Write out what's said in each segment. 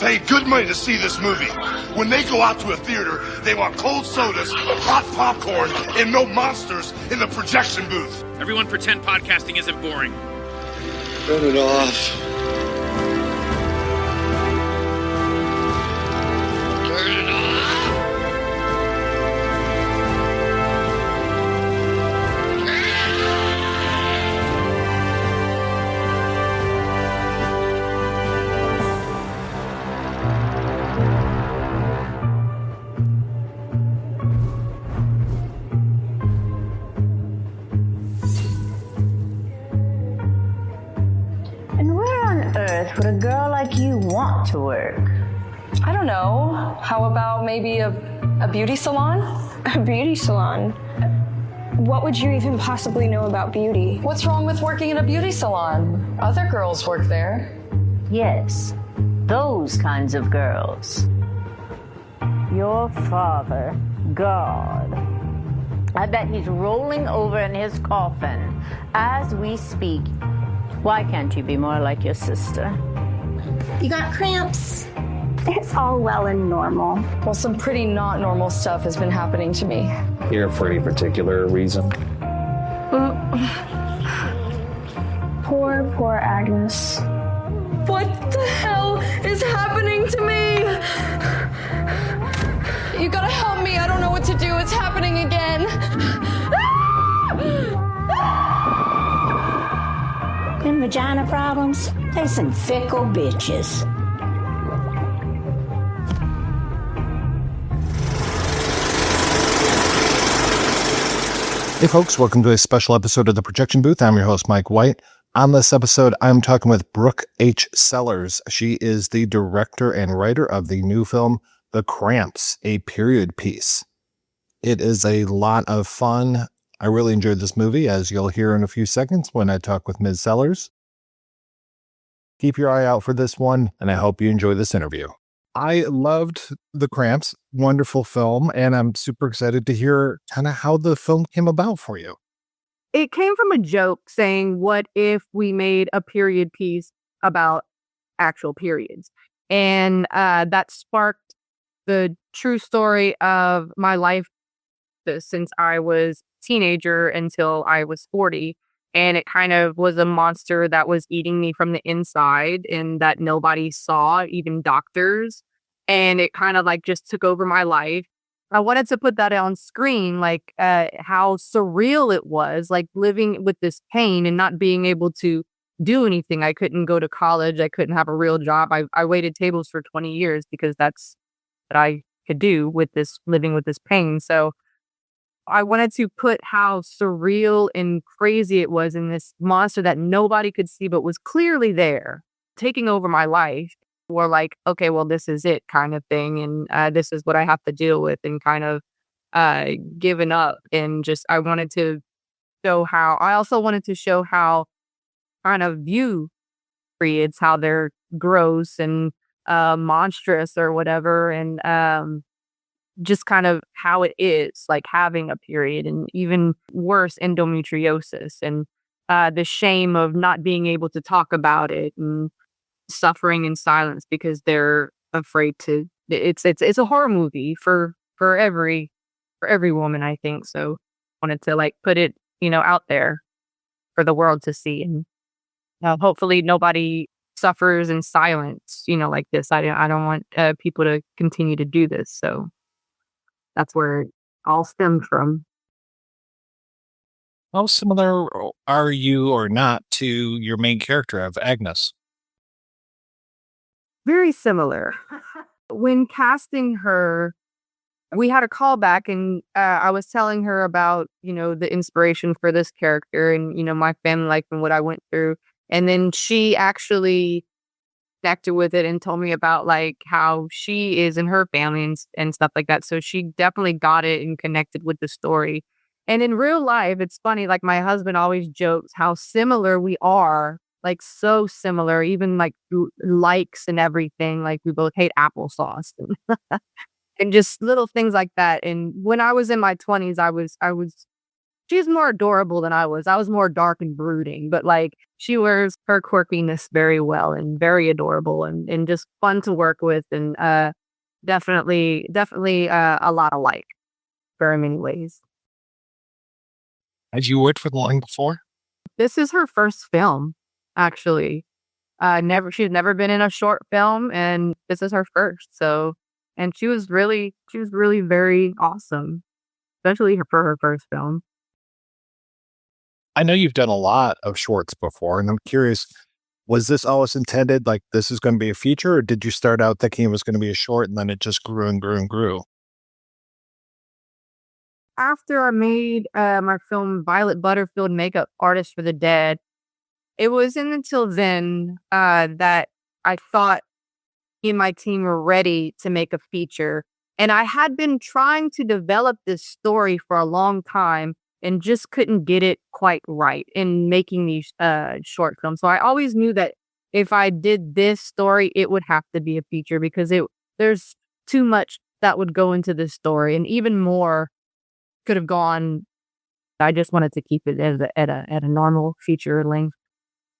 paid good money to see this movie. When they go out to a theater, they want cold sodas, hot popcorn, and no monsters in the projection booth. Everyone pretend podcasting isn't boring. Turn it off. Turn it off. Would a girl like you want to work? I don't know. How about maybe a beauty salon? A beauty salon? What would you even possibly know about beauty? What's wrong with working in a beauty salon? Other girls work there. Yes, those kinds of girls. Your father, God. I bet he's rolling over in his coffin as we speak. Why can't you be more like your sister? You got cramps? It's all well and normal. Well, some pretty not normal stuff has been happening to me. Here for any particular reason? Poor Agnes. What the hell is happening to me? You gotta help me. I don't know what to do. It's happening again. Them vagina problems, they some fickle bitches. Hey folks, welcome to a special episode of The Projection Booth. I'm your host, Mike White. On this episode, I'm talking with Brooke H. Cellars. She is the director and writer of the new film, The Cramps, a period piece. It is a lot of fun. I really enjoyed this movie, as you'll hear in a few seconds when I talk with Ms. Cellars. Keep your eye out for this one, and I hope you enjoy this interview. I loved The Cramps, wonderful film, and I'm super excited to hear kind of how the film came about for you. It came from a joke saying, what if we made a period piece about actual periods? And that sparked the true story of my life since I was a teenager until I was 40. And it kind of was a monster that was eating me from the inside and that nobody saw, even doctors. And it kind of like just took over my life. I wanted to put that on screen, like how surreal it was, like living with this pain and not being able to do anything. I couldn't go to college. I couldn't have a real job. I waited tables for 20 years because that's what I could do with this, living with this pain. So I wanted to put how surreal and crazy it was in this monster that nobody could see, but was clearly there, taking over my life. Or like, okay, well, this is it kind of thing. And this is what I have to deal with, and kind of giving up. And just, I wanted to show how, I also wanted to show how kind of view periods, how they're gross and monstrous or whatever. And just kind of how it is like having a period, and even worse, endometriosis, and the shame of not being able to talk about it, and suffering in silence because they're afraid to. It's a horror movie for every woman, I think. So wanted to like put it, out there for the world to see, and hopefully nobody suffers in silence, like this. I don't want people to continue to do this. So that's where it all stemmed from. How similar are you or not to your main character of Agnes? Very similar. When casting her, we had a callback, and I was telling her about, the inspiration for this character and, my family life and what I went through. And then she actually connected with it and told me about like how she is in her family and stuff like that. So she definitely got it and connected with the story. And in real life, it's funny, like my husband always jokes how similar we are, like so similar, even like likes and everything. Like we both hate applesauce and just little things like that. And when I was in my 20s, I was she's more adorable than I was. I was more dark and brooding, but like she wears her quirkiness very well and very adorable and just fun to work with and definitely a lot alike, very many ways. Had you worked for long before? This is her first film, actually. She's never been in a short film, and this is her first. So, and she was really very awesome, especially for her first film. I know you've done a lot of shorts before, and I'm curious, was this always intended like this is going to be a feature, or did you start out thinking it was going to be a short and then it just grew and grew and grew? After I made my film Violet Butterfield Makeup Artist for the Dead, it wasn't until then that I thought me and my team were ready to make a feature. And I had been trying to develop this story for a long time and just couldn't get it quite right in making these short films. So I always knew that if I did this story, it would have to be a feature because there's too much that would go into this story, and even more could have gone. I just wanted to keep it at a normal feature length.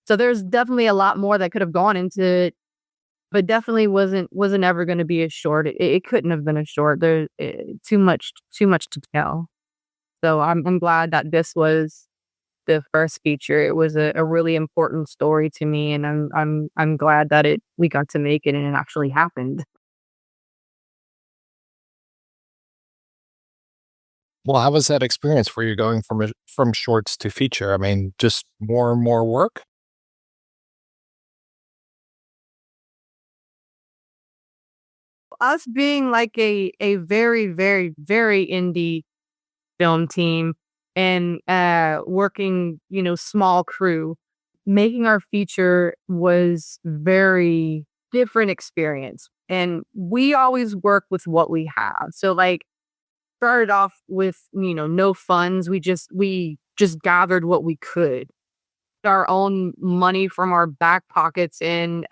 So there's definitely a lot more that could have gone into it, but definitely wasn't ever going to be a short. It couldn't have been a short. There's too much to tell. So I'm glad that this was the first feature. It was a really important story to me, and I'm glad that we got to make it and it actually happened. Well, how was that experience where you're going from shorts to feature? I mean, just more and more work? Us being like a very, very, very indie film team and working, small crew, making our feature was very different experience. And we always work with what we have. So like started off with, no funds. We just gathered what we could, our own money from our back pockets, and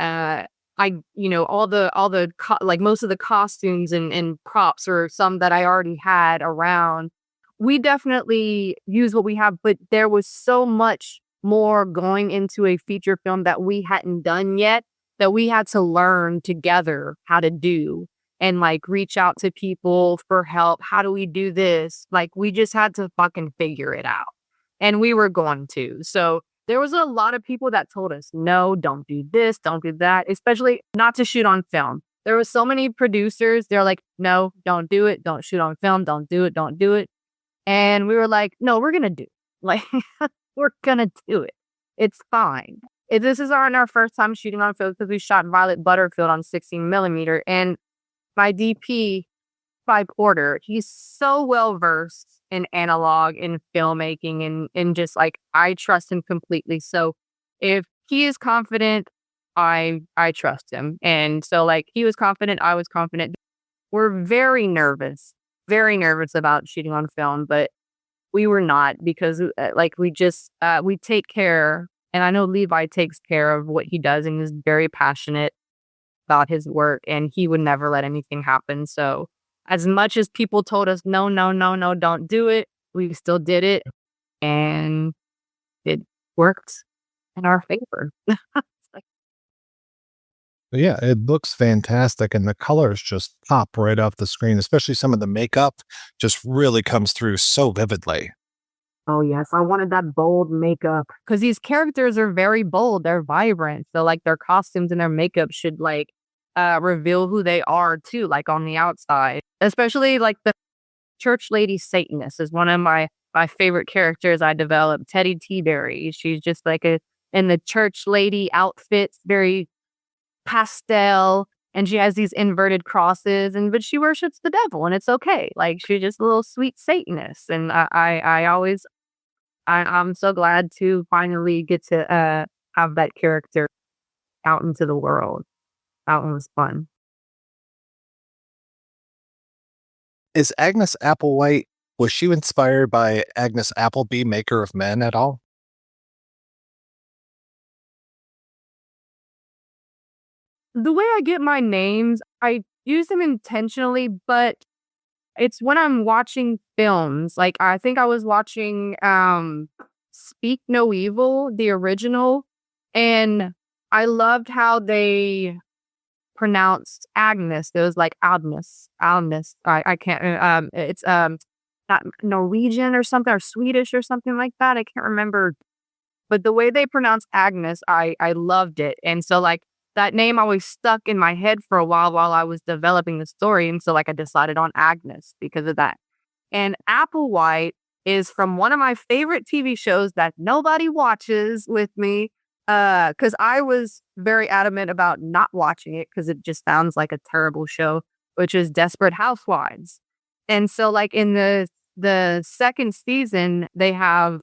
like most of the costumes and props or some that I already had around. We definitely use what we have, but there was so much more going into a feature film that we hadn't done yet that we had to learn together how to do and like reach out to people for help. How do we do this? Like we just had to fucking figure it out. And we were going to. So there was a lot of people that told us, no, don't do this, don't do that, especially not to shoot on film. There were so many producers, they're like, no, don't do it, don't shoot on film, don't do it, don't do it. And we were like, no, we're going to do it. Like, we're going to do it. It's fine. This is our first time shooting on film because we shot Violet Butterfield on 16 millimeter. And my DP, by Porter, he's so well versed in analog and filmmaking and just like I trust him completely. So if he is confident, I trust him. And so like he was confident, I was confident. We're very nervous about shooting on film, but we were not because like we take care, and I know Levi takes care of what he does and is very passionate about his work, and he would never let anything happen. So as much as people told us, no, no, no, no, don't do it, we still did it. And it worked in our favor. Yeah, it looks fantastic, and the colors just pop right off the screen, especially some of the makeup just really comes through so vividly. Oh, yes. I wanted that bold makeup because these characters are very bold. They're vibrant. So, like, their costumes and their makeup should, like, reveal who they are, too, like, on the outside. Especially, like, the church lady Satanist is one of my favorite characters I developed. Teddy T-Berry. She's just, like, in the church lady outfits, very pastel. And she has these inverted crosses, but she worships the devil, and it's okay. Like, she's just a little sweet Satanist. And I'm so glad to finally get to have that character out into the world. That one was fun. Is Agnes Applewhite, was she inspired by Agnes Appleby, Maker of Men at all? The way I get my names, I use them intentionally, but It's when I'm watching films. Like I think I was watching Speak No Evil, the original, and I loved how they pronounced Agnes. It was like Agnes. Agnes. I can't it's not Norwegian or something, or Swedish or something like that. I can't remember. But the way they pronounce Agnes, I loved it. And so like that name always stuck in my head for a while I was developing the story. And so like I decided on Agnes because of that. And Applewhite is from one of my favorite TV shows that nobody watches with me. Because I was very adamant about not watching it because it just sounds like a terrible show, which is Desperate Housewives. And so like in the second season, they have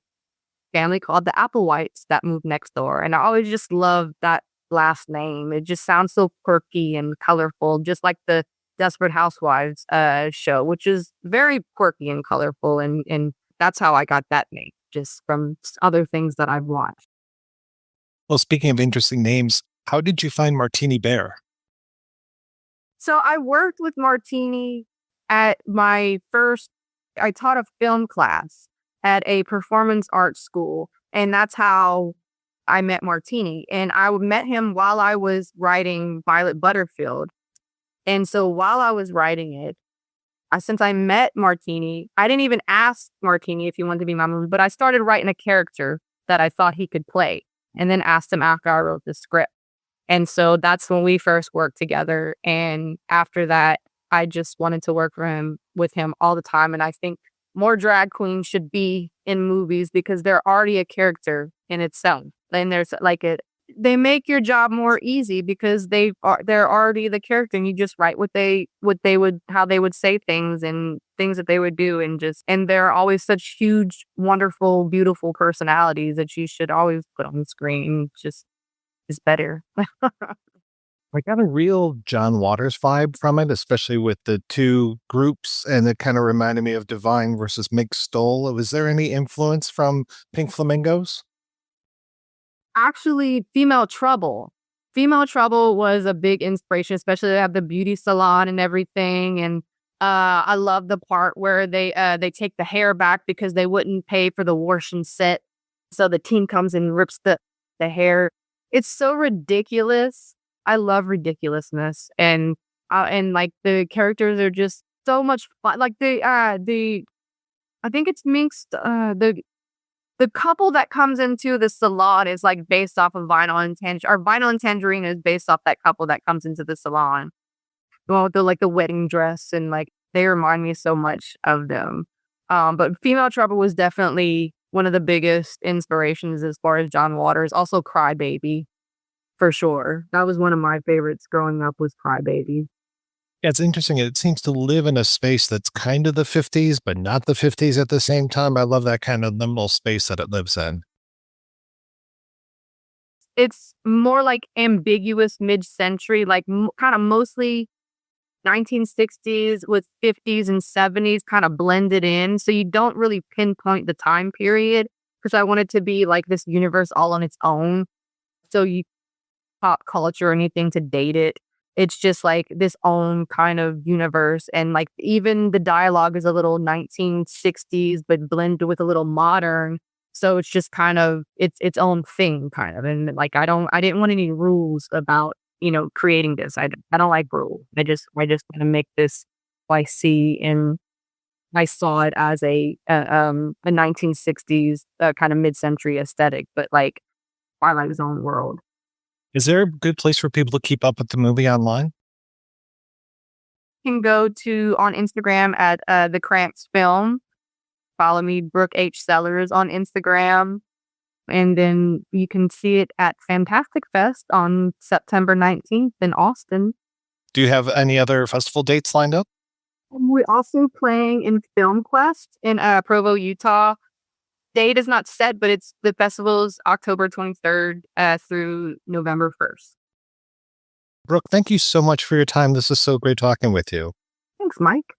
family called the Applewhites that moved next door. And I always just loved that last name. It just sounds so quirky and colorful, just like the Desperate Housewives show, which is very quirky and colorful. And that's how I got that name, just from other things that I've watched. Well, speaking of interesting names, how did you find Martini Bear? So I worked with Martini at I taught a film class at a performance arts school. And that's how I met Martini. And I met him while I was writing Violet Butterfield. And so while I was writing it, since I met Martini, I didn't even ask Martini if he wanted to be my movie, but I started writing a character that I thought he could play, and then asked him after I wrote the script. And so that's when we first worked together. And after that, I just wanted to work with him all the time. And I think more drag queens should be in movies because they're already a character in itself. And there's like they make your job more easy because they're already the character, and you just write how they would say things and things that they would do, and they're always such huge, wonderful, beautiful personalities that you should always put on the screen. Just is better. I got a real John Waters vibe from it, especially with the two groups, and it kind of reminded me of Divine versus Meg Stoll. Was there any influence from Pink Flamingos? Actually, Female Trouble. Female Trouble was a big inspiration, especially they have the beauty salon and everything. And I love the part where they take the hair back because they wouldn't pay for the wash and set. So the team comes and rips the hair. It's so ridiculous. I love ridiculousness, and like the characters are just so much fun. Like I think it's mixed. The couple that comes into the salon is like based off of Vinyl and Tangerine, or Vinyl and Tangerine is based off that couple that comes into the salon. Well, the wedding dress, and like they remind me so much of them. But Female Trouble was definitely one of the biggest inspirations as far as John Waters. Also, Crybaby. For sure. That was one of my favorites growing up, was Crybaby. Yeah, it's interesting. It seems to live in a space that's kind of the 50s, but not the 50s at the same time. I love that kind of liminal space that it lives in. It's more like ambiguous mid-century, like kind of mostly 1960s with 50s and 70s kind of blended in. So you don't really pinpoint the time period, because I want it to be like this universe all on its own. So you pop culture or anything to date it. It's just like this own kind of universe. And like even the dialogue is a little 1960s, but blended with a little modern. So it's just kind of its own thing kind of. And like, I didn't want any rules about, creating this. I don't like rules. I just want to make this I see, and I saw it as a 1960s kind of mid-century aesthetic, but like Twilight's own world. Is there a good place for people to keep up with the movie online? You can go on Instagram at the Cramps Film. Follow me, Brooke H. Cellars, on Instagram. And then you can see it at Fantastic Fest on September 19th in Austin. Do you have any other festival dates lined up? We're also playing in Film Quest in Provo, Utah. Date is not set, but the festival's October 23rd through November 1st. Brooke, thank you so much for your time. This is so great talking with you. Thanks, Mike.